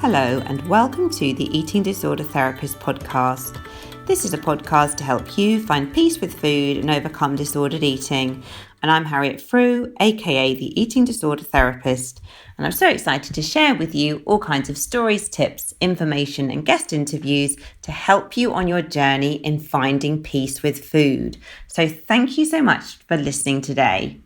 Hello and welcome to the Eating Disorder Therapist podcast. This is a podcast to help you find peace with food and overcome disordered eating. And I'm Harriet Frew, aka the Eating Disorder Therapist. And I'm so excited to share with you all kinds of stories, tips, information and guest interviews to help you on your journey in finding peace with food. So thank you so much for listening today.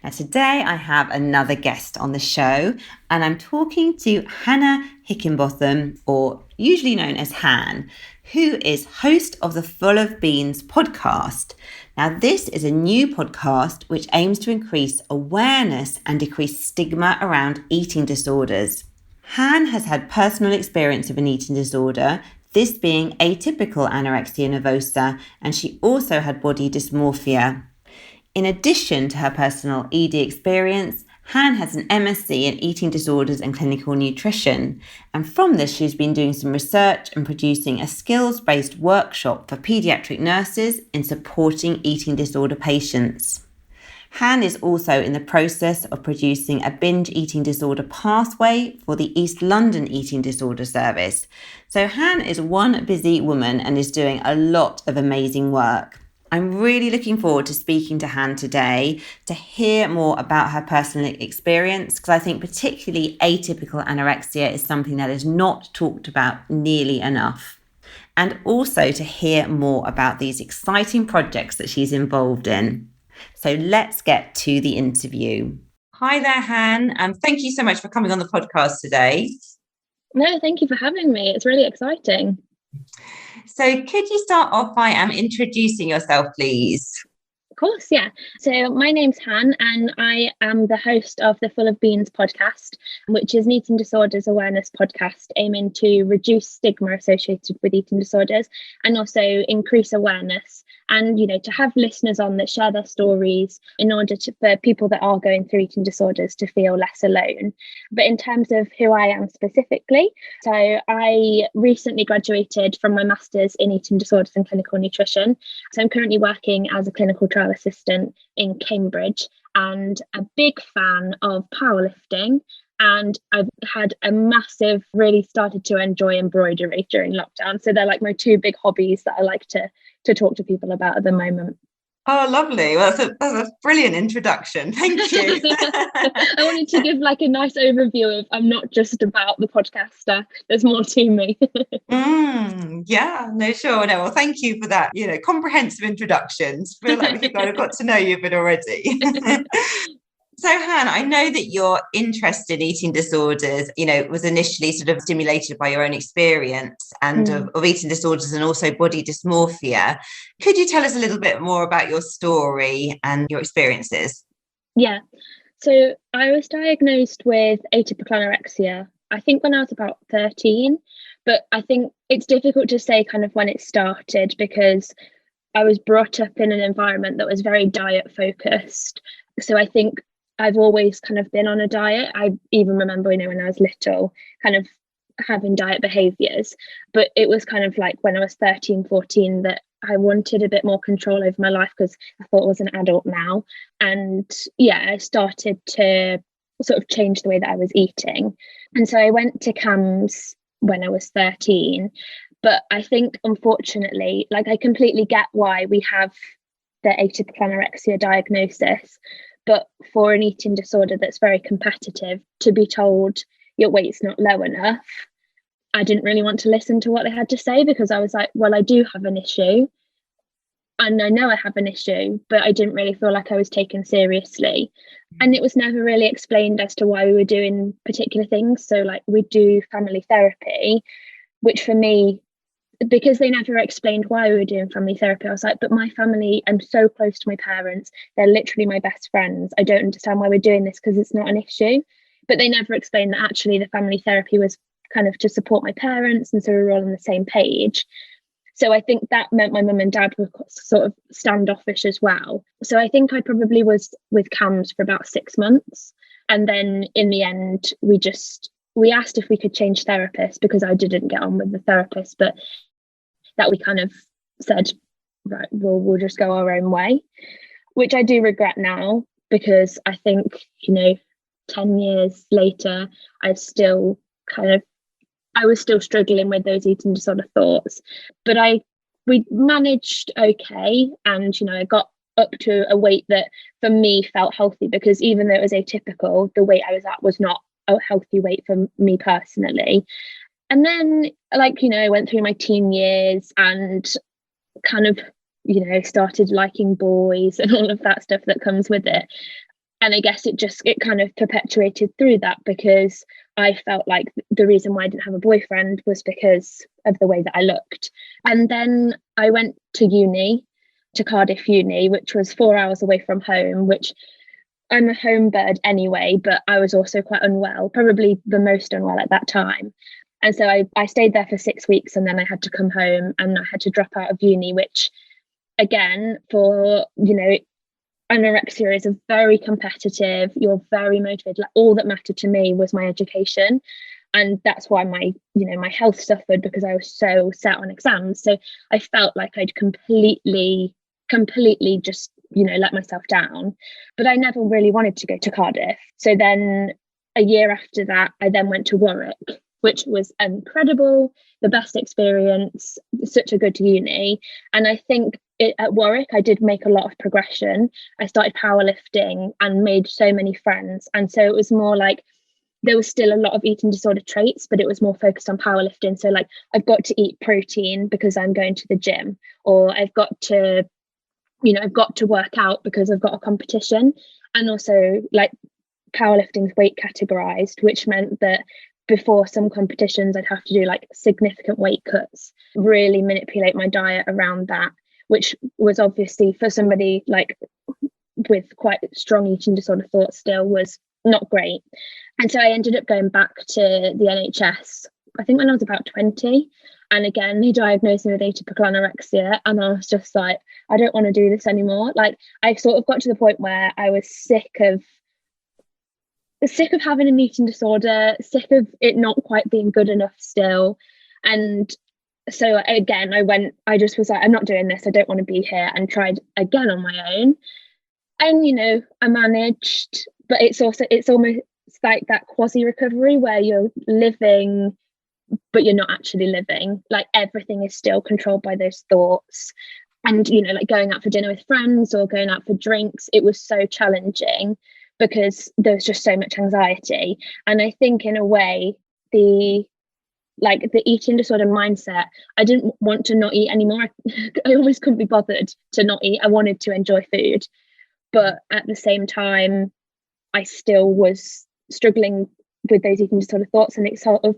Now today I have another guest on the show and I'm talking to Hannah Hickenbotham, or usually known as Han, who is host of the Full of Beans podcast. Now this is a new podcast which aims to increase awareness and decrease stigma around eating disorders. Han has had personal experience of an eating disorder, this being atypical anorexia nervosa, and she also had body dysmorphia. In addition to her personal ED experience, Han has an MSc in eating disorders and clinical nutrition. And from this, she's been doing some research and producing a skills-based workshop for paediatric nurses in supporting eating disorder patients. Han is also in the process of producing a Binge Eating Disorder Pathway for the East London Eating Disorder Service. So Han is one busy woman and is doing a lot of amazing work. I'm really looking forward to speaking to Han today to hear more about her personal experience, because I think particularly atypical anorexia is something that is not talked about nearly enough. And also to hear more about these exciting projects that she's involved in. So let's get to the interview. Hi there, Han, and thank you so much for coming on the podcast today. No, thank you for having me. It's really exciting. So could you start off by introducing yourself, please? Of course, yeah. So my name's Han and I am the host of the Full of Beans podcast, which is an eating disorders awareness podcast aiming to reduce stigma associated with eating disorders and also increase awareness and, to have listeners on that share their stories in order for people that are going through eating disorders to feel less alone. But in terms of who I am specifically, so I recently graduated from my master's in eating disorders and clinical nutrition. So I'm currently working as a clinical trial assistant in Cambridge and a big fan of powerlifting. And I've had really started to enjoy embroidery during lockdown. So they're like my two big hobbies that I like to talk to people about at the moment. Oh, lovely. Well, that's a brilliant introduction. Thank you. I wanted to give like a nice overview of I'm not just about the podcaster. There's more to me. Yeah, no, sure. No, well, thank you for that, comprehensive introductions. I feel like we've kind of got to know you a bit already. So, Han, I know that your interest in eating disorders, was initially sort of stimulated by your own experience and of eating disorders and also body dysmorphia. Could you tell us a little bit more about your story and your experiences? Yeah. So I was diagnosed with atypical anorexia, I think when I was about 13, but I think it's difficult to say kind of when it started because I was brought up in an environment that was very diet focused. So I think I've always kind of been on a diet. I even remember, when I was little, kind of having diet behaviours. But it was kind of like when I was 13, 14 that I wanted a bit more control over my life because I thought I was an adult now. And yeah, I started to sort of change the way that I was eating. And so I went to CAMHS when I was 13. But I think, unfortunately, I completely get why we have the atypical anorexia diagnosis. But for an eating disorder that's very competitive, to be told your weight's not low enough, I didn't really want to listen to what they had to say because I was like, well, I do have an issue. And I know I have an issue, but I didn't really feel like I was taken seriously. And it was never really explained as to why we were doing particular things. So we do family therapy, which for me, because they never explained why we were doing family therapy, I was like, but my family, I'm so close to my parents. They're literally my best friends. I don't understand why we're doing this because it's not an issue. But they never explained that actually the family therapy was kind of to support my parents. And so we were all on the same page. So I think that meant my mum and dad were sort of standoffish as well. So I think I probably was with CAMHS for about 6 months. And then in the end, we asked if we could change therapists because I didn't get on with the therapist, but that we kind of said, right, well, we'll just go our own way, which I do regret now because I think, 10 years later, I've still kind of I was still struggling with those eating disorder thoughts. But we managed okay. And, I got up to a weight that for me felt healthy, because even though it was atypical, the weight I was at was not a healthy weight for me personally. And then, I went through my teen years and kind of, started liking boys and all of that stuff that comes with it. And I guess it kind of perpetuated through that, because I felt like the reason why I didn't have a boyfriend was because of the way that I looked. And then I went to Cardiff Uni, which was 4 hours away from home, which I'm a home bird anyway, but I was also quite unwell, probably the most unwell at that time. And so I stayed there for 6 weeks, and then I had to come home and I had to drop out of uni, which again, for, anorexia is a very competitive, you're very motivated. Like, all that mattered to me was my education. And that's why my health suffered, because I was so set on exams. So I felt like I'd completely just, let myself down. But I never really wanted to go to Cardiff. So then a year after that, I then went to Warwick, which was incredible, the best experience, such a good uni. And I think at Warwick, I did make a lot of progression. I started powerlifting and made so many friends. And so it was more like, there was still a lot of eating disorder traits, but it was more focused on powerlifting. So like, I've got to eat protein because I'm going to the gym, or I've got to work out because I've got a competition. And also, like, powerlifting's weight categorized, which meant that before some competitions, I'd have to do like significant weight cuts, really manipulate my diet around that, which was obviously, for somebody like with quite strong eating disorder thoughts, still was not great. And so I ended up going back to the NHS, I think when I was about 20. And again, they diagnosed me with atypical anorexia. And I was just like, I don't want to do this anymore. Like, I sort of got to the point where I was sick of having an eating disorder, sick of it not quite being good enough still. And so again, I just was like, I'm not doing this, I don't want to be here, and tried again on my own. And I managed, but it's almost like that quasi recovery where you're living but you're not actually living. Like, everything is still controlled by those thoughts. And like going out for dinner with friends or going out for drinks, it was so challenging because there was just so much anxiety. And I think in a way, the eating disorder mindset, I didn't want to not eat anymore. I always couldn't be bothered to not eat. I wanted to enjoy food. But at the same time, I still was struggling with those eating disorder thoughts, and it sort of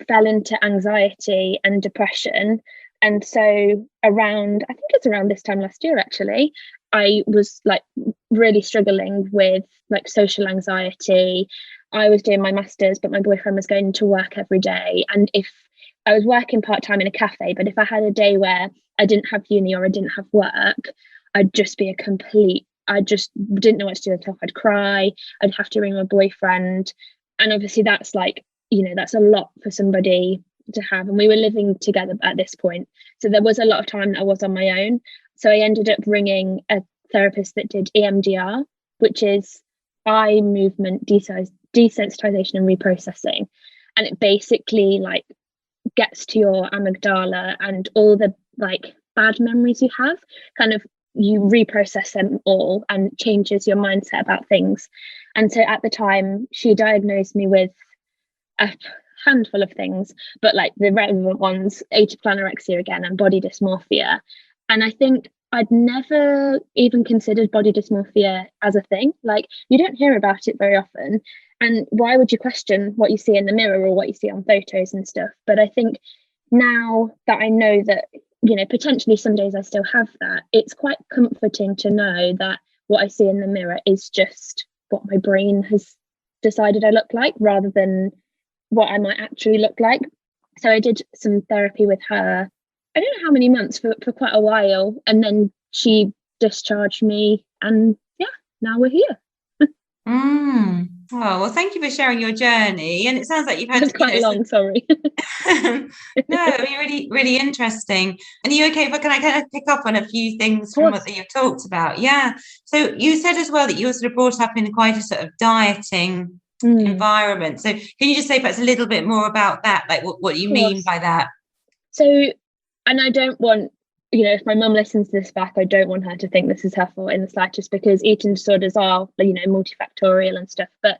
fell into anxiety and depression. And so I think it's around this time last year, actually, I was like really struggling with like social anxiety. I was doing my master's, but my boyfriend was going to work every day. And if I was working part-time in a cafe, but if I had a day where I didn't have uni or I didn't have work, I'd just be I just didn't know what to do until I'd cry. I'd have to ring my boyfriend. And obviously that's like, that's a lot for somebody to have. And we were living together at this point. So there was a lot of time that I was on my own. So I ended up ringing a therapist that did EMDR, which is eye movement desensitization and reprocessing. And it basically like gets to your amygdala and all the like bad memories you have, kind of you reprocess them all and changes your mindset about things. And so at the time, she diagnosed me with a handful of things, but like the relevant ones, atypical anorexia again, and body dysmorphia. And I think I'd never even considered body dysmorphia as a thing. Like, you don't hear about it very often. And why would you question what you see in the mirror or what you see on photos and stuff? But I think now that I know that, potentially some days I still have that, it's quite comforting to know that what I see in the mirror is just what my brain has decided I look like, rather than what I might actually look like. So I did some therapy with her, I don't know how many months, for quite a while. And then she discharged me, and yeah, now we're here. Oh, well, thank you for sharing your journey. And it sounds like you've had... It's quite long, sorry. No, I mean, really, really interesting. And are you okay, but can I kind of pick up on a few things from what you've talked about? Yeah. So you said as well that you were sort of brought up in quite a sort of dieting environment. So can you just say perhaps a little bit more about that? Like what do you mean by that? So, and I don't want, if my mum listens to this back, I don't want her to think this is her fault in the slightest, because eating disorders are, multifactorial and stuff. But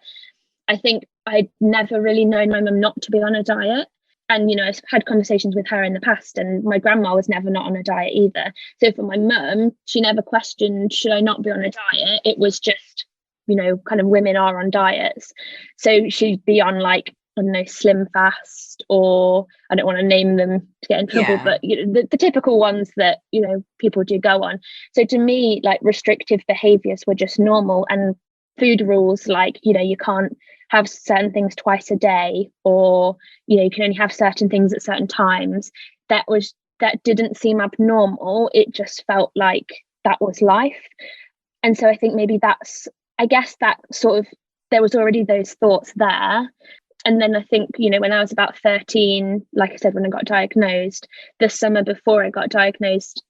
I think I'd never really known my mum not to be on a diet. And, I've had conversations with her in the past, and my grandma was never not on a diet either. So for my mum, she never questioned, should I not be on a diet? It was just, kind of women are on diets. So she'd be on like, I don't know, Slim Fast, or I don't want to name them to get in trouble, but the typical ones that, people do go on. So to me, like, restrictive behaviors were just normal, and food rules, like, you can't have certain things twice a day, or, you can only have certain things at certain times. That didn't seem abnormal. It just felt like that was life. And so I think maybe that sort of, there was already those thoughts there. And then I think, when I was about 13, like I said, when I got diagnosed, the summer before I got diagnosed,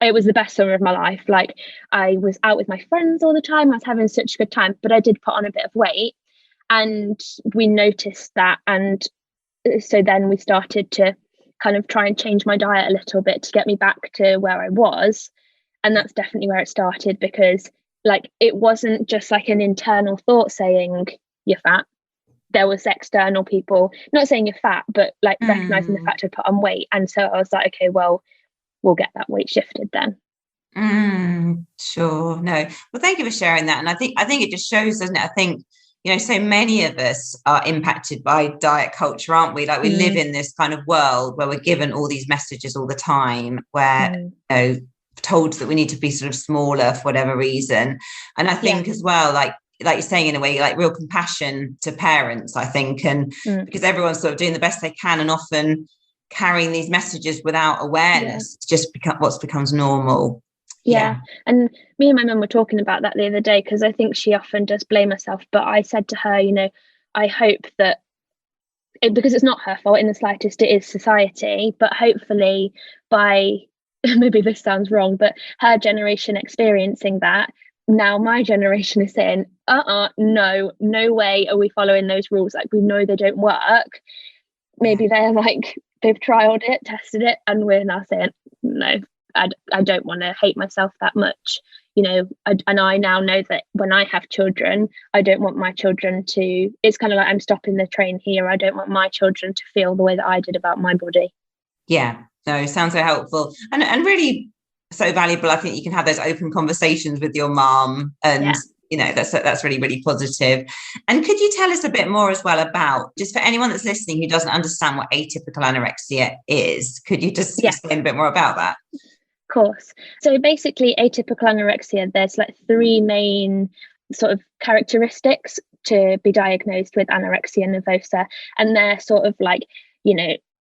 it was the best summer of my life. Like, I was out with my friends all the time. I was having such a good time, but I did put on a bit of weight, and we noticed that. And so then we started to kind of try and change my diet a little bit to get me back to where I was. And that's definitely where it started, because like, it wasn't just like an internal thought saying you're fat. There was external people not saying you're fat, but like recognizing the fact I put on weight. And so I was like, okay, well, we'll get that weight shifted then. Sure. No. Well, thank you for sharing that. And I think it just shows, doesn't it? I think, so many of us are impacted by diet culture, aren't we? Like, we live in this kind of world where we're given all these messages all the time, where, told that we need to be sort of smaller for whatever reason. And I think as well, like you're saying, in a way, like real compassion to parents, I think, and because everyone's sort of doing the best they can, and often carrying these messages without awareness, just becomes normal. And me and my mum were talking about that the other day, because I think she often does blame herself. But I said to her, I hope that because it's not her fault in the slightest, it is society, but hopefully by maybe this sounds wrong, but her generation experiencing that, now my generation is saying, no way are we following those rules. Like, we know they don't work. Maybe they're like, they've trialed it, tested it, and we're now saying, no, I don't want to hate myself that much. And I now know that when I have children, I don't want my children to, it's kind of like I'm stopping the train here. I don't want my children to feel the way that I did about my body. Yeah, no, sounds so helpful and really so valuable. I think you can have those open conversations with your mom, and that's really, really positive. And could you tell us a bit more as well about, just for anyone that's listening who doesn't understand what atypical anorexia is, could you just explain a bit more about that? Of course. So basically, atypical anorexia, there's like three main sort of characteristics to be diagnosed with anorexia nervosa, and they're sort of like,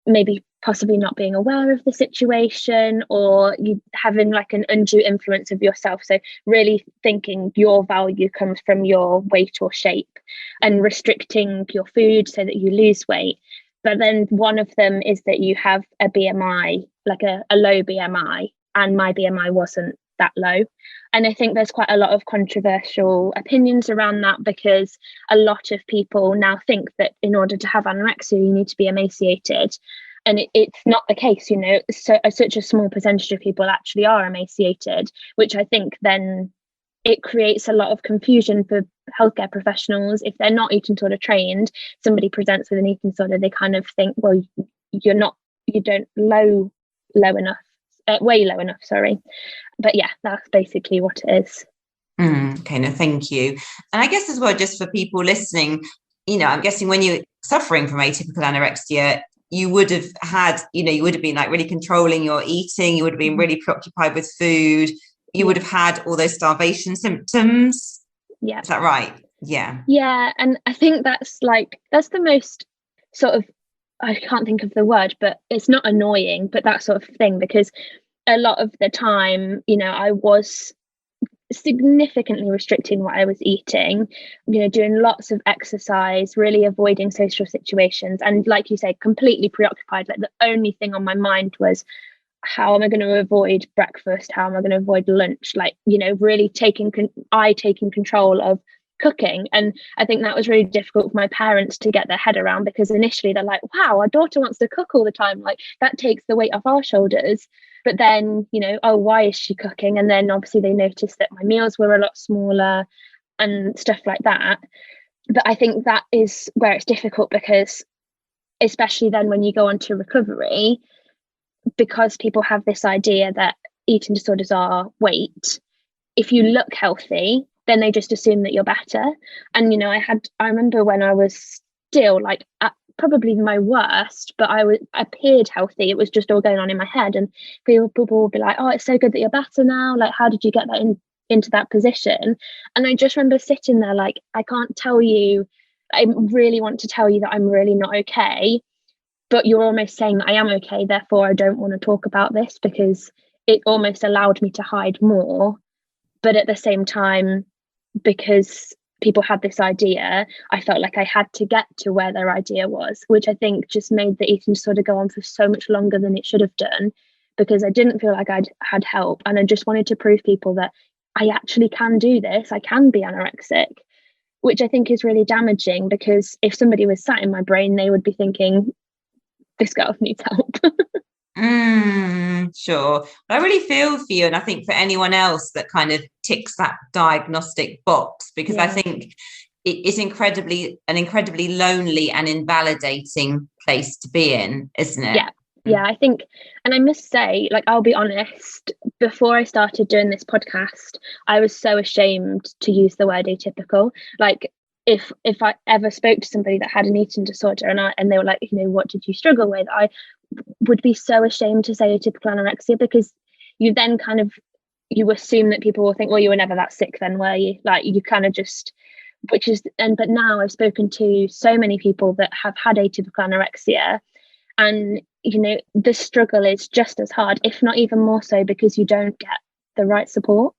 maybe possibly not being aware of the situation, or you having like an undue influence of yourself. So really thinking your value comes from your weight or shape, and restricting your food so that you lose weight. But then one of them is that you have a BMI, like a low BMI, and my BMI wasn't that low. And I think there's quite a lot of controversial opinions around that, because a lot of people now think that in order to have anorexia, you need to be emaciated. And it's not the case, such a small percentage of people actually are emaciated, which I think then it creates a lot of confusion for healthcare professionals. If they're not eating disorder trained, somebody presents with an eating disorder, they kind of think, well, you don't way low enough, sorry. But yeah, that's basically what it is. Okay, no, thank you. And I guess as well, just for people listening, I'm guessing when you're suffering from atypical anorexia, you would have had, you would have been like really controlling your eating, you would have been really preoccupied with food, you would have had all those starvation symptoms. Yeah. Is that right? Yeah. Yeah. And I think that's the most sort of, I can't think of the word, but it's not annoying, but that sort of thing, because a lot of the time, I was significantly restricting what I was eating, doing lots of exercise, really avoiding social situations, and like you say, completely preoccupied. Like, the only thing on my mind was, how am I going to avoid breakfast? How am I going to avoid lunch? Like, really taking control of cooking. And I think that was really difficult for my parents to get their head around, because initially they're like, wow, our daughter wants to cook all the time, like that takes the weight off our shoulders. But then, you know, oh, why is she cooking? And then obviously they noticed that my meals were a lot smaller and stuff like that. But I think that is where it's difficult, because especially then when you go on to recovery, because people have this idea that eating disorders are weight, if you look healthy, then they just assume that you're better. And, you know, I remember when I was still like at probably my worst, but I appeared healthy. It was just all going on in my head. And people would be like, oh, it's so good that you're better now. Like, how did you get that into that position? And I just remember sitting there like, I can't tell you, I really want to tell you that I'm really not okay, but you're almost saying that I am okay, therefore I don't want to talk about this, because it almost allowed me to hide more. But at the same time, because people had this idea, I felt like I had to get to where their idea was, which I think just made the eating disorder go on for so much longer than it should have done, because I didn't feel like I'd had help. And I just wanted to prove people that I actually can do this. I can be anorexic, which I think is really damaging, because if somebody was sat in my brain, they would be thinking, this girl needs help. Sure. But I really feel for you, and I think for anyone else that kind of ticks that diagnostic box, because I think it is an incredibly lonely and invalidating place to be in, isn't it? Yeah, I think, and I must say, like, I'll be honest, before I started doing this podcast, I was so ashamed to use the word atypical. Like, if I ever spoke to somebody that had an eating disorder and they were like, you know, what did you struggle with? I would be so ashamed to say atypical anorexia, because you then kind of, you assume that people will think, well, you were never that sick then, were you? Like, you kind of just, but now I've spoken to so many people that have had atypical anorexia, and, you know, the struggle is just as hard, if not even more so, because you don't get the right support.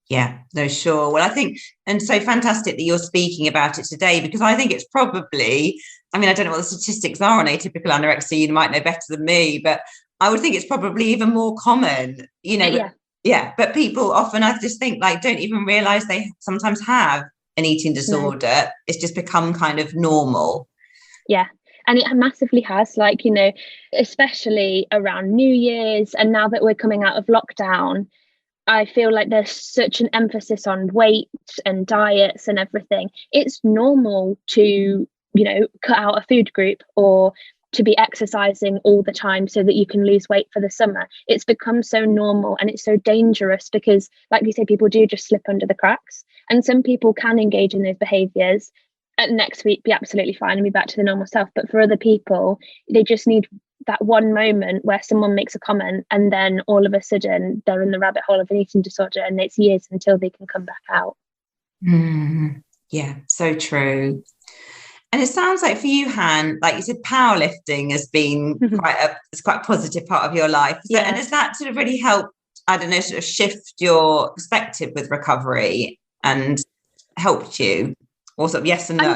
Yeah, no, sure. Well, I think, and so fantastic that you're speaking about it today, because I think it's probably, I mean, I don't know what the statistics are on atypical anorexia, you might know better than me, but I would think it's probably even more common, you know. But people often, I just think, like, don't even realize they sometimes have an eating disorder. No. It's just become kind of normal. Yeah. And it massively has, like, you know, especially around New Year's, and now that we're coming out of lockdown, I feel like there's such an emphasis on weight and diets and everything. It's normal to, you know, cut out a food group or to be exercising all the time so that you can lose weight for the summer. It's become so normal, and it's so dangerous because, like you say, people do just slip under the cracks. And some people can engage in those behaviours and next week be absolutely fine and be back to the normal self. But for other people, they just need that one moment where someone makes a comment, and then all of a sudden they're in the rabbit hole of an eating disorder, and it's years until they can come back out. Yeah, so true. And it sounds like for you, Han, like you said, powerlifting has been quite a positive part of your life. And has that sort of really helped, I don't know, sort of shift your perspective with recovery and helped you? Or sort of yes and no?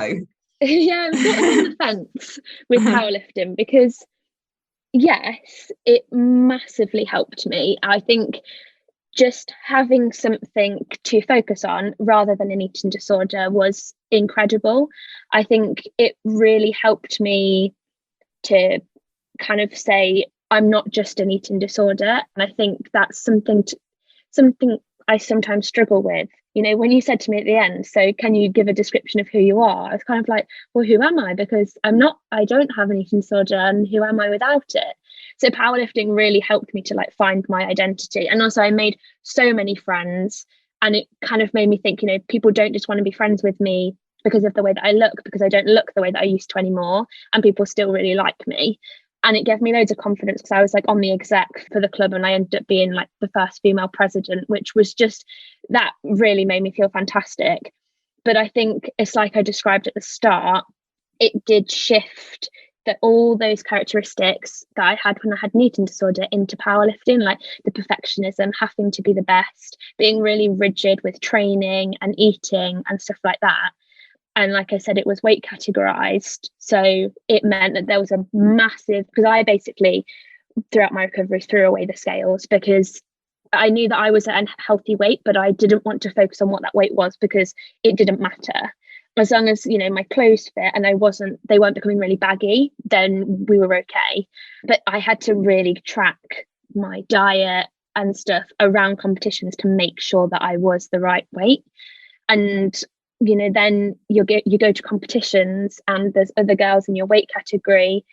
I'm sort of on the fence with powerlifting, because yes, it massively helped me. I think just having something to focus on rather than an eating disorder was incredible. I think it really helped me to kind of say, I'm not just an eating disorder. And I think that's something I sometimes struggle with. You know, when you said to me at the end, so can you give a description of who you are? I was kind of like, well, who am I? Because I don't have an eating disorder, and who am I without it? So powerlifting really helped me to like find my identity. And also I made so many friends, and it kind of made me think, you know, people don't just want to be friends with me because of the way that I look, because I don't look the way that I used to anymore, and people still really like me. And it gave me loads of confidence, because I was like on the exec for the club, and I ended up being like the first female president, which was just, that really made me feel fantastic. But I think it's like I described at the start, it did shift that all those characteristics that I had when I had an eating disorder into powerlifting, like the perfectionism, having to be the best, being really rigid with training and eating and stuff like that. And like I said, it was weight categorized. So it meant that there was a massive, because I basically throughout my recovery threw away the scales, because I knew that I was at a healthy weight, but I didn't want to focus on what that weight was because it didn't matter. As long as, my clothes fit and they weren't becoming really baggy, then we were okay. But I had to really track my diet and stuff around competitions to make sure that I was the right weight. And, then you go to competitions and there's other girls in your weight category,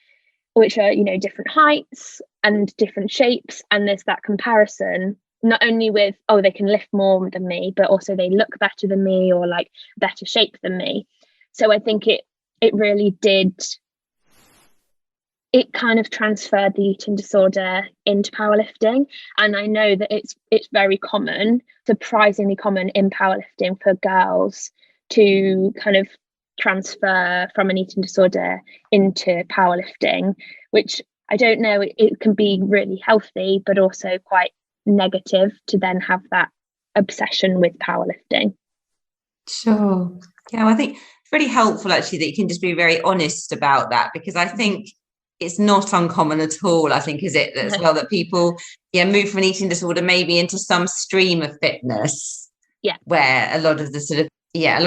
which are, different heights and different shapes. And there's that comparison, not only with, they can lift more than me, but also they look better than me or like better shape than me. So I think it really did, it kind of transferred the eating disorder into powerlifting. And I know that it's very common, surprisingly common in powerlifting for girls to kind of transfer from an eating disorder into powerlifting, which I don't know, it can be really healthy, but also quite negative to then have that obsession with powerlifting. Sure. Yeah, well, I think it's really helpful actually that you can just be very honest about that, because I think it's not uncommon at all, I think, is it, as well, that people move from an eating disorder maybe into some stream of fitness, where a lot of the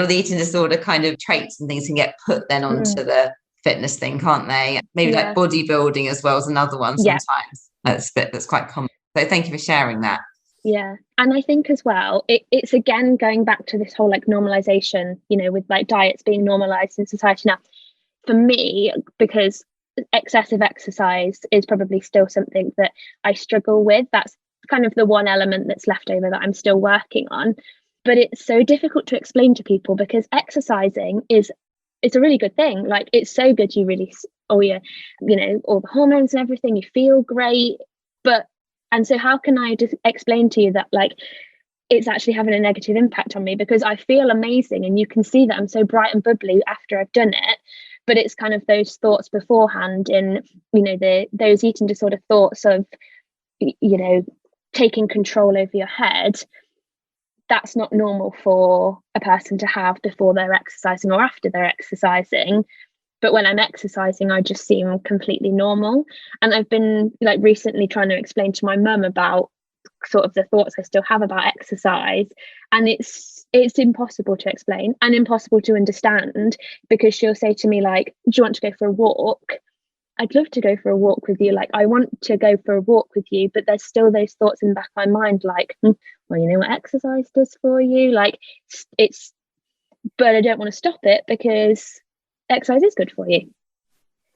eating disorder kind of traits and things can get put then onto the fitness thing, can't they? Maybe like bodybuilding as well as another one sometimes. That's quite common. So thank you for sharing that. Yeah. And I think as well, it's again going back to this whole like normalization, with like diets being normalized in society now. For me, because excessive exercise is probably still something that I struggle with. That's kind of the one element that's left over that I'm still working on. But it's so difficult to explain to people because exercising it's a really good thing. Like, it's so good. You release all the hormones and everything. You feel great. And so how can I just explain to you that like it's actually having a negative impact on me, because I feel amazing and you can see that I'm so bright and bubbly after I've done it. But it's kind of those thoughts beforehand in, those eating disorder thoughts of, taking control over your head. That's not normal for a person to have before they're exercising or after they're exercising. But when I'm exercising, I just seem completely normal. And I've been like recently trying to explain to my mum about sort of the thoughts I still have about exercise. And it's impossible to explain and impossible to understand, because she'll say to me like, do you want to go for a walk? I'd love to go for a walk with you. Like, I want to go for a walk with you, but there's still those thoughts in the back of my mind, like, well, you know what exercise does for you? Like, but I don't want to stop it because exercise is good for you.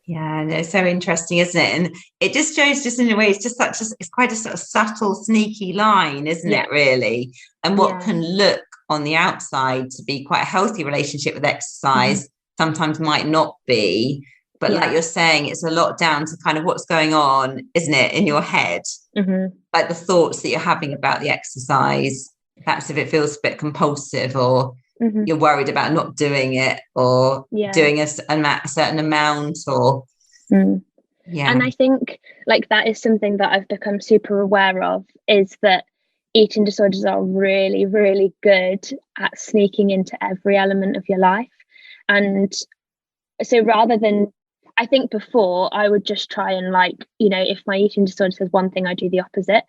Yeah, and it's so interesting, isn't it? And it just shows, just in a way, it's quite a sort of subtle, sneaky line, isn't it, really? And what can look on the outside to be quite a healthy relationship with exercise sometimes might not be. But like you're saying, it's a lot down to kind of what's going on, isn't it, in your head? Like the thoughts that you're having about the exercise, perhaps if it feels a bit compulsive, or you're worried about not doing it, or doing a certain amount, or and I think like that is something that I've become super aware of, is that eating disorders are really, really good at sneaking into every element of your life. And so rather than, I think before I would just try and like, if my eating disorder says one thing, I do the opposite.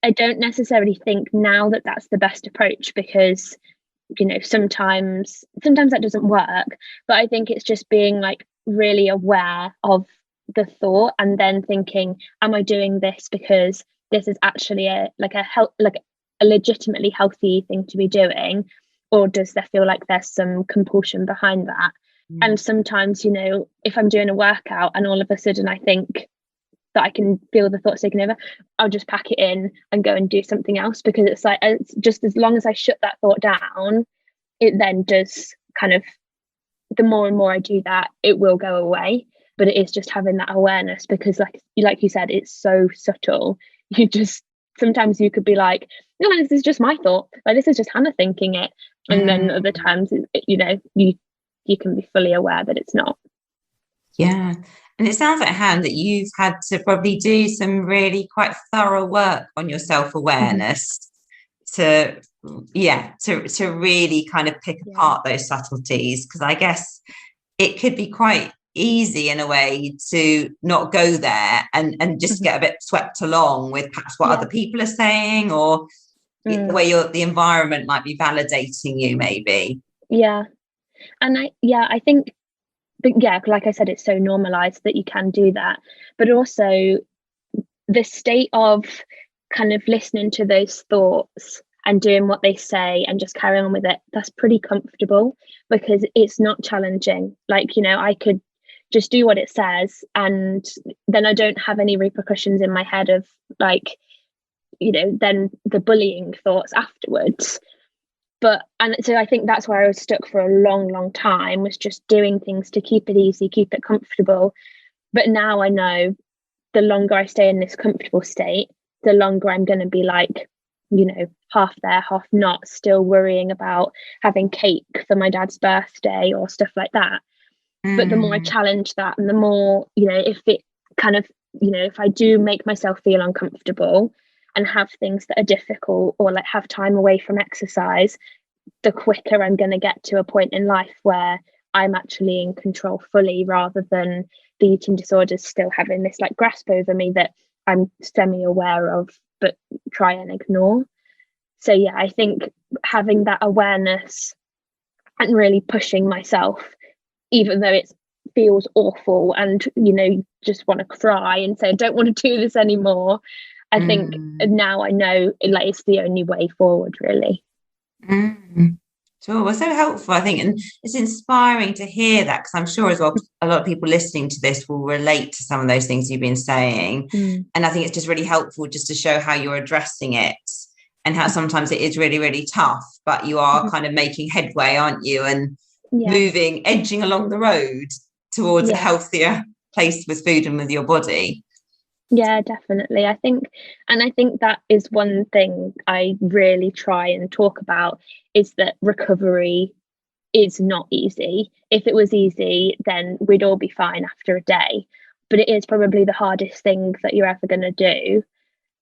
I don't necessarily think now that that's the best approach, because sometimes that doesn't work. But I think it's just being like really aware of the thought, and then thinking, am I doing this because this is actually a legitimately healthy thing to be doing, or does there feel like there's some compulsion behind that? And sometimes, if I'm doing a workout and all of a sudden I think that I can feel the thoughts taking over, I'll just pack it in and go and do something else, because it's like, it's just as long as I shut that thought down, it then does kind of, the more and more I do that, it will go away. But it is just having that awareness, because like you said, it's so subtle. Sometimes you could be like, no, this is just my thought, like this is just Hannah thinking it. And then other times, you can be fully aware that it's not. Yeah. And it sounds like, Hannah, that you've had to probably do some really quite thorough work on your self-awareness to really kind of pick apart those subtleties, because I guess it could be quite easy in a way to not go there and just get a bit swept along with perhaps what other people are saying, or the way the environment might be validating you, maybe. And I think, but like I said, it's so normalized that you can do that, but also the state of kind of listening to those thoughts and doing what they say and just carrying on with it, that's pretty comfortable because it's not challenging. Like, you know, I could just do what it says and then I don't have any repercussions in my head of like, you know, then the bullying thoughts afterwards. And so I think that's where I was stuck for a long time, was just doing things to keep it easy, keep it comfortable. But now I know the longer I stay in this comfortable state, the longer I'm going to be like, you know, half there, half not, still worrying about having cake for my dad's birthday or stuff like that. But the more I challenge that, and the more, you know, if it kind of, you know, if I do make myself feel uncomfortable and have things that are difficult or like have time away from exercise, the quicker I'm going to get to a point in life where I'm actually in control fully, rather than the eating disorders still having this like grasp over me that I'm semi-aware of but try and ignore. So yeah, I think having that awareness and really pushing myself, even though it feels awful and, you know, just want to cry and say I don't want to do this anymore, I think now I know like it's the only way forward, really. Sure, well, so helpful, I think, and it's inspiring to hear that, because I'm sure as well a lot of people listening to this will relate to some of those things you've been saying. And I think it's just really helpful just to show how you're addressing it and how sometimes it is really tough, but you are kind of making headway, aren't you, and edging along the road towards a healthier place with food and with your body. Yeah, definitely. I think that is one thing I really try and talk about, is that recovery is not easy. If it was easy, then we'd all be fine after a day. But it is probably the hardest thing that you're ever going to do.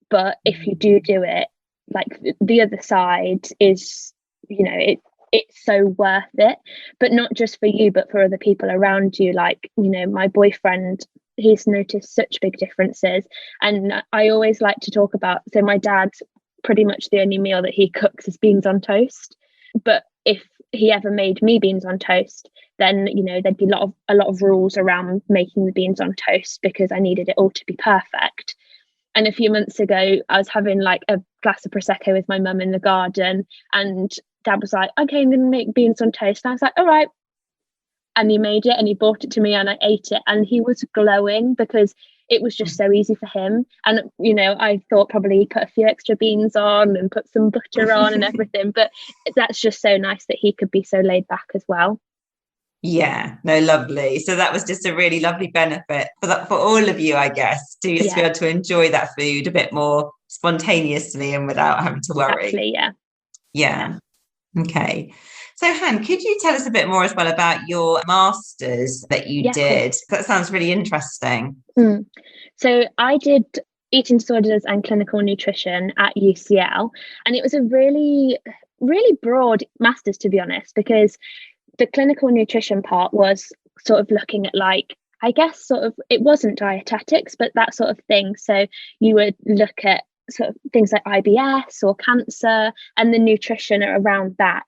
But if you do it, like the other side is, you know, it's so worth it. But not just for you, but for other people around you. Like, you know, my boyfriend, he's noticed such big differences. And I always like to talk about, so my dad's pretty much the only meal that he cooks is beans on toast. But if he ever made me beans on toast, then, you know, there'd be a lot of rules around making the beans on toast because I needed it all to be perfect. And a few months ago, I was having like a glass of Prosecco with my mum in the garden, and Dad was like, okay, I'm going to make beans on toast. And I was like, all right. And he made it and he brought it to me and I ate it, and he was glowing because it was just so easy for him. And, you know, I thought probably put a few extra beans on and put some butter on and everything, but that's just so nice that he could be so laid back as well. Yeah, no, lovely. So that was just a really lovely benefit for all of you, I guess, to just be able to enjoy that food a bit more spontaneously and without having to worry. Exactly, yeah. Okay. So Han, could you tell us a bit more as well about your masters that you did? That sounds really interesting. So I did eating disorders and clinical nutrition at UCL, and it was a really broad masters, to be honest, because the clinical nutrition part was sort of looking at, like, I guess sort of, it wasn't dietetics, but that sort of thing. So you would look at sort of things like IBS or cancer and the nutrition around that.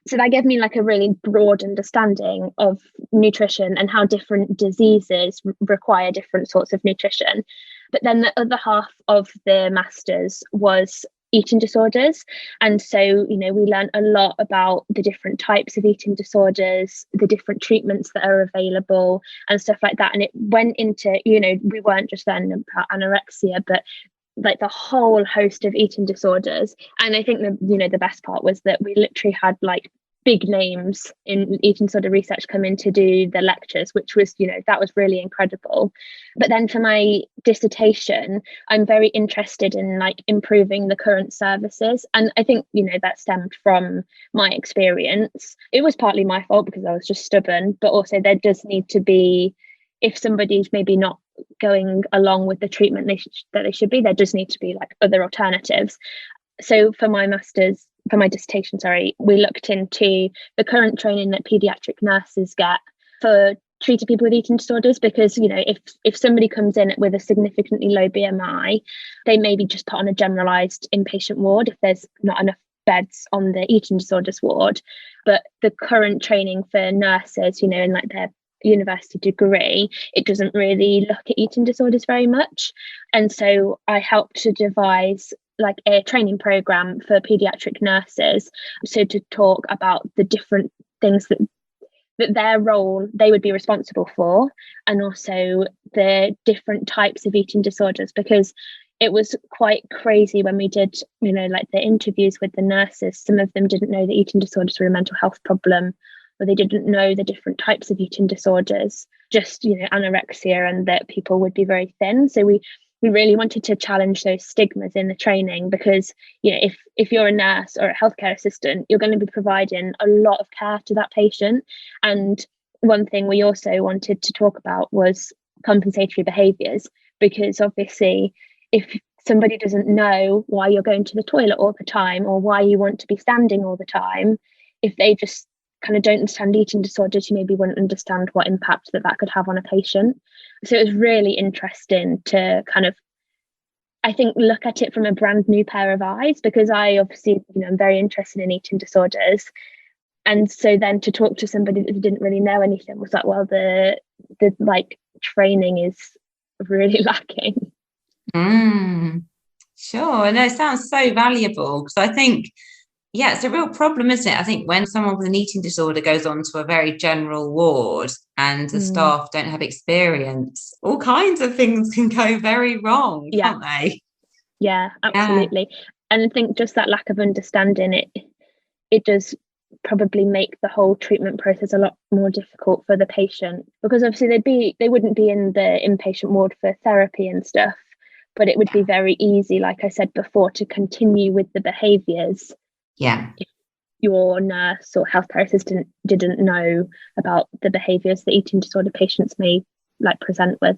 So that gave me like a really broad understanding of nutrition and how different diseases require different sorts of nutrition. But then the other half of the masters was eating disorders. And so, you know, we learned a lot about the different types of eating disorders, the different treatments that are available and stuff like that. And it went into, you know, we weren't just learning about anorexia, but like the whole host of eating disorders. And I think the best part was that we literally had like big names in eating disorder research come in to do the lectures, which was, you know, that was really incredible. But then for my dissertation, I'm very interested in like improving the current services. And I think, you know, that stemmed from my experience. It was partly my fault because I was just stubborn, but also there does need to be, if somebody's maybe not going along with the treatment that they should be, there does need to be like other alternatives. So for my dissertation, we looked into the current training that paediatric nurses get for treated people with eating disorders, because, you know, if somebody comes in with a significantly low BMI, they may be just put on a generalized inpatient ward if there's not enough beds on the eating disorders ward. But the current training for nurses, you know, in like their university degree, it doesn't really look at eating disorders very much. And so I helped to devise like a training program for paediatric nurses, so to talk about the different things that their role they would be responsible for, and also the different types of eating disorders, because it was quite crazy when we did, you know, like the interviews with the nurses. Some of them didn't know that eating disorders were a mental health problem, or they didn't know the different types of eating disorders, just, you know, anorexia, and that people would be very thin. So we really wanted to challenge those stigmas in the training, because, you know, if you're a nurse or a healthcare assistant, you're going to be providing a lot of care to that patient. And one thing we also wanted to talk about was compensatory behaviours, because obviously if somebody doesn't know why you're going to the toilet all the time, or why you want to be standing all the time, if they just kind of don't understand eating disorders, you maybe wouldn't understand what impact that could have on a patient. So it was really interesting to kind of, I think, look at it from a brand new pair of eyes, because I obviously, you know, I'm very interested in eating disorders. And so then to talk to somebody that didn't really know anything was like, well, the like training is really lacking. Sure. No, it sounds so valuable, because I think, yeah, it's a real problem, isn't it? I think when someone with an eating disorder goes on to a very general ward and the staff don't have experience, all kinds of things can go very wrong, can't they? Yeah, absolutely. Yeah. And I think just that lack of understanding, it does probably make the whole treatment process a lot more difficult for the patient, because obviously they wouldn't be in the inpatient ward for therapy and stuff, but it would be very easy, like I said before, to continue with the behaviours. Yeah. If your nurse or healthcare assistant didn't know about the behaviours that eating disorder patients may like present with.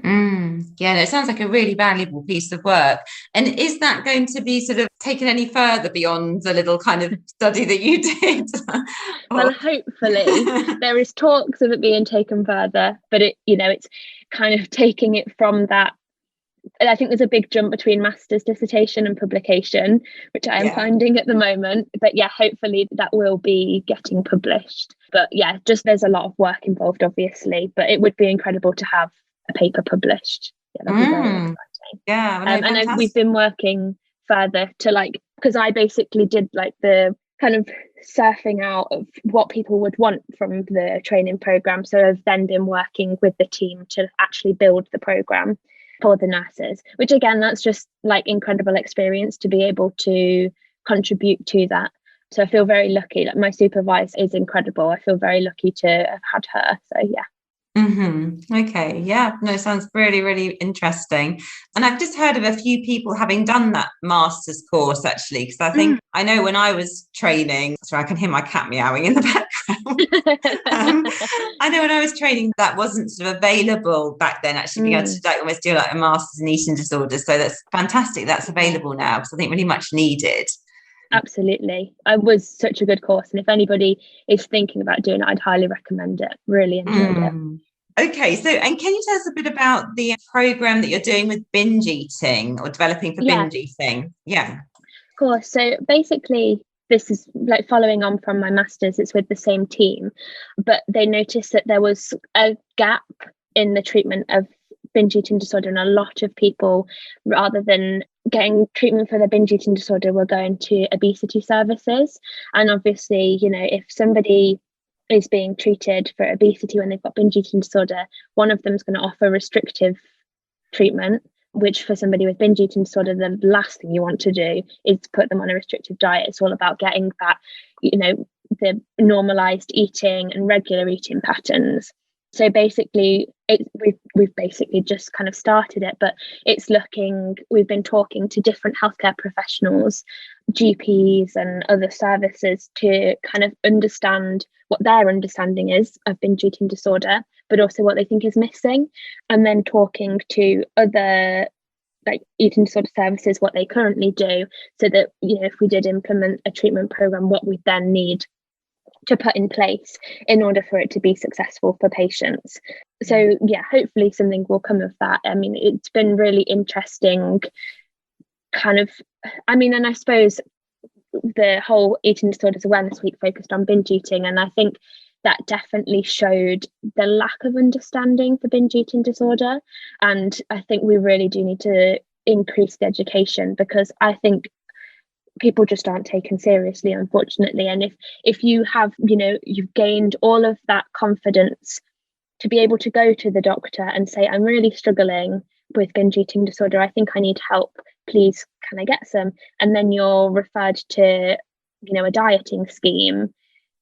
Yeah, it sounds like a really valuable piece of work. And is that going to be sort of taken any further beyond the little kind of study that you did? Well, hopefully there is talks of it being taken further, but it, you know, it's kind of taking it from that. I think there's a big jump between master's dissertation and publication, which I am finding at the moment. But yeah, hopefully that will be getting published. But yeah, just there's a lot of work involved, obviously. But it would be incredible to have a paper published. Yeah, that'd be very exciting. Yeah, and we've been working further to like, because I basically did like the kind of surfing out of what people would want from the training program. So I've then been working with the team to actually build the program for the nurses, which again, that's just like incredible experience to be able to contribute to that. So I feel very lucky. Like my supervisor is incredible. I feel very lucky to have had her. So yeah. Okay, yeah, no, sounds really, really interesting. And I've just heard of a few people having done that master's course, actually, because I think I know when I was training, sorry, I can hear my cat meowing in the background. I know when I was training, that wasn't sort of available back then, actually being able to like almost do like a master's in eating disorders. So that's fantastic. That's available now, because I think really much needed. Absolutely. It was such a good course. And if anybody is thinking about doing it, I'd highly recommend it. Really enjoyed it. Okay, so, and can you tell us a bit about the program that you're doing with binge eating, or developing for binge eating? Yeah. Of course. So basically, this is like following on from my master's. It's with the same team, but they noticed that there was a gap in the treatment of binge eating disorder, and a lot of people, rather than getting treatment for their binge eating disorder, were going to obesity services. And obviously, you know, if somebody is being treated for obesity when they've got binge eating disorder, one of them is going to offer restrictive treatment, which for somebody with binge eating disorder, the last thing you want to do is put them on a restrictive diet. It's all about getting that, you know, the normalized eating and regular eating patterns. So basically, we've basically just kind of started it, but we've been talking to different healthcare professionals, GPs and other services, to kind of understand what their understanding is of binge eating disorder, but also what they think is missing. And then talking to other like eating disorder services, what they currently do, so that, you know, if we did implement a treatment program, what we then need to put in place in order for it to be successful for patients. So yeah, hopefully something will come of that. I mean, it's been really interesting kind of, I mean, and I suppose the whole Eating Disorders Awareness Week focused on binge eating, and I think that definitely showed the lack of understanding for binge eating disorder. And I think we really do need to increase the education, because I think people just aren't taken seriously, unfortunately. And if you have, you know, you've gained all of that confidence to be able to go to the doctor and say, I'm really struggling with binge eating disorder, I think I need help, please can I get some? And then you're referred to, you know, a dieting scheme.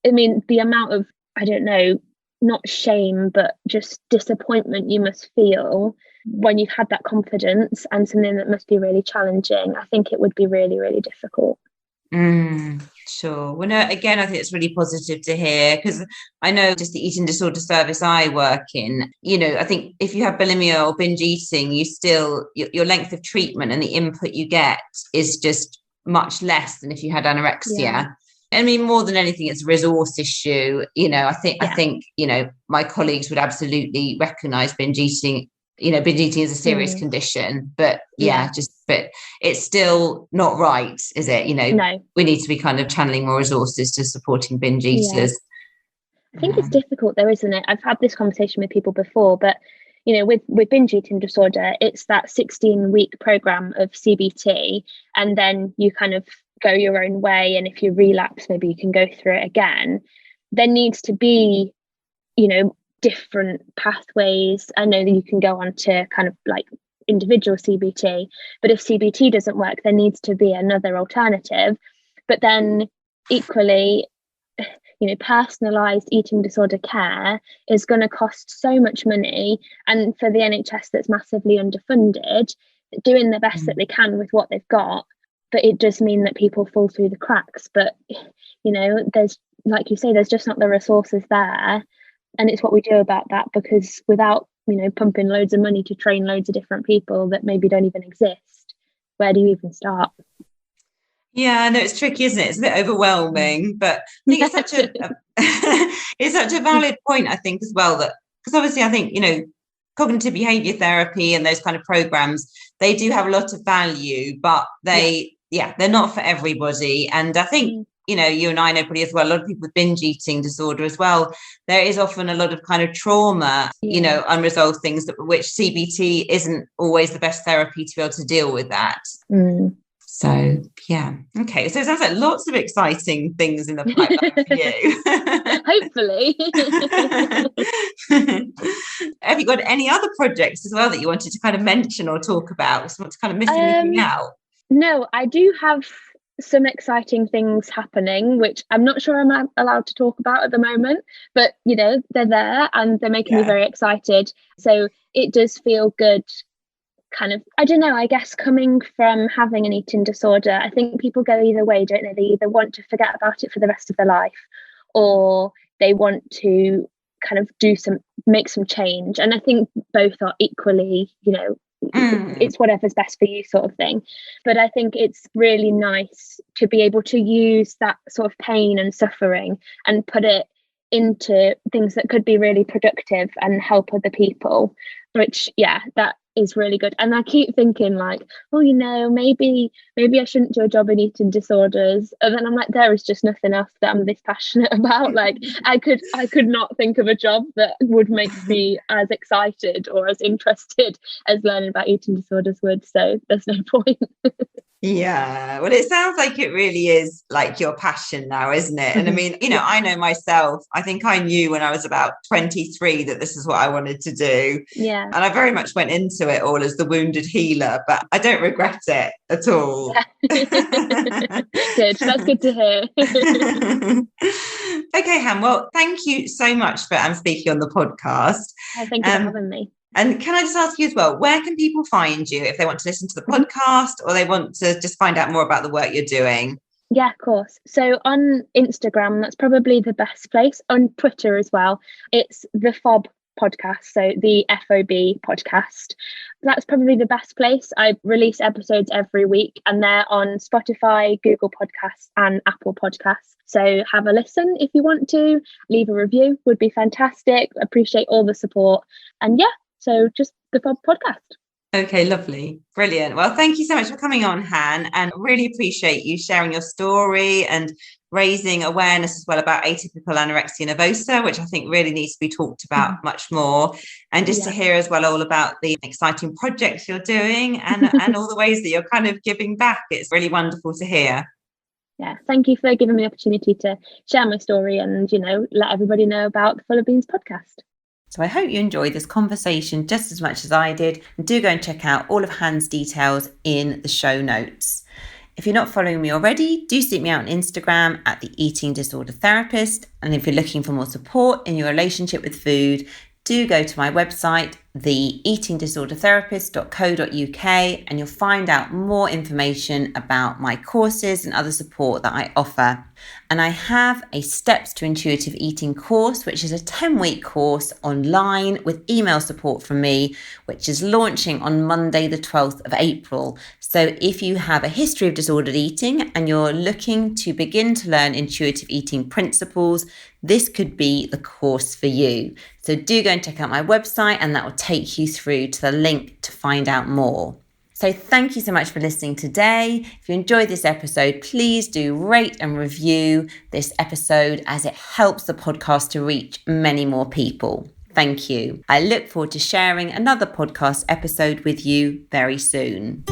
I mean, the amount of, I don't know, not shame, but just disappointment you must feel when you've had that confidence, and something that must be really challenging. I think it would be really, really difficult. Sure. Well, no, again, I think it's really positive to hear, because I know just the eating disorder service I work in, you know, I think if you have bulimia or binge eating, you still, your length of treatment and the input you get is just much less than if you had anorexia. Yeah. I mean, more than anything, it's a resource issue. You know, I think, you know, my colleagues would absolutely recognize binge eating. You know, binge eating is a serious condition, but but it's still not right, is it? You know, no. We need to be kind of channeling more resources to supporting binge eaters. I think it's difficult though, isn't it? I've had this conversation with people before, but you know, with binge eating disorder, it's that 16-week program of CBT, and then you kind of go your own way. And if you relapse, maybe you can go through it again. There needs to be, you know, different pathways. I know that you can go on to kind of like individual CBT, but if CBT doesn't work, there needs to be another alternative. But then equally, you know, personalised eating disorder care is going to cost so much money, and for the NHS that's massively underfunded, doing the best that they can with what they've got, but it does mean that people fall through the cracks. But you know, there's, like you say, there's just not the resources there. And it's what we do about that, because without, you know, pumping loads of money to train loads of different people that maybe don't even exist, where do you even start? Yeah, no, it's tricky, isn't it? It's a bit overwhelming, but I think it's such a it's such a valid point, I think, as well, that because obviously I think, you know, cognitive behavior therapy and those kind of programs, they do have a lot of value, but they're not for everybody. And I think, you know, you and I know probably as well, a lot of people with binge eating disorder as well, there is often a lot of kind of trauma, you know, unresolved things, which CBT isn't always the best therapy to be able to deal with that. So, yeah. Okay. So it sounds like lots of exciting things in the pipeline for you. Have you got any other projects as well that you wanted to kind of mention or talk about? Just want to kind of miss anything out? No, I do have some exciting things happening, which I'm not sure I'm allowed to talk about at the moment, but you know, they're there and they're making me very excited. So it does feel good, kind of, I don't know, I guess coming from having an eating disorder, I think people go either way, don't they? They either want to forget about it for the rest of their life, or they want to kind of make some change. And I think both are equally, you know, it's whatever's best for you sort of thing. But I think it's really nice to be able to use that sort of pain and suffering and put it into things that could be really productive and help other people, which that is really good. And I keep thinking like, oh, you know, maybe I shouldn't do a job in eating disorders, and then I'm like, there is just nothing else that I'm this passionate about. Like I could not think of a job that would make me as excited or as interested as learning about eating disorders would, so there's no point. Yeah, well, it sounds like it really is like your passion now, isn't it? And I mean, you know, I know myself, I think I knew when I was about 23 that this is what I wanted to do. Yeah. And I very much went into it all as the wounded healer, but I don't regret it at all. Good, that's good to hear. Okay, Han, well, thank you so much for speaking on the podcast. Thank you for having me. And can I just ask you as well, where can people find you if they want to listen to the podcast or they want to just find out more about the work you're doing? Yeah, of course. So on Instagram, that's probably the best place. On Twitter as well, it's the FOB podcast, so the FOB podcast. That's probably the best place. I release episodes every week, and they're on Spotify, Google Podcasts, and Apple Podcasts. So have a listen if you want to. Leave a review would be fantastic. Appreciate all the support. And yeah, so just the FOB podcast. Okay, lovely. Brilliant. Well, thank you so much for coming on, Han, and really appreciate you sharing your story and raising awareness as well about atypical anorexia nervosa, which I think really needs to be talked about much more. And just to hear as well all about the exciting projects you're doing and all the ways that you're kind of giving back. It's really wonderful to hear. Yeah, thank you for giving me the opportunity to share my story and, let everybody know about the Full of Beans podcast. So I hope you enjoyed this conversation just as much as I did, and do go and check out all of Han's details in the show notes. If you're not following me already, do seek me out on Instagram at the Eating Disorder Therapist. And if you're looking for more support in your relationship with food, do go to my website, theeatingdisordertherapist.co.uk, and you'll find out more information about my courses and other support that I offer. And I have a Steps to Intuitive Eating course, which is a 10-week course online with email support from me, which is launching on Monday, the 12th of April. So if you have a history of disordered eating and you're looking to begin to learn intuitive eating principles, this could be the course for you. So do go and check out my website, and that will take you through to the link to find out more. So thank you so much for listening today. If you enjoyed this episode, please do rate and review this episode, as it helps the podcast to reach many more people. Thank you. I look forward to sharing another podcast episode with you very soon.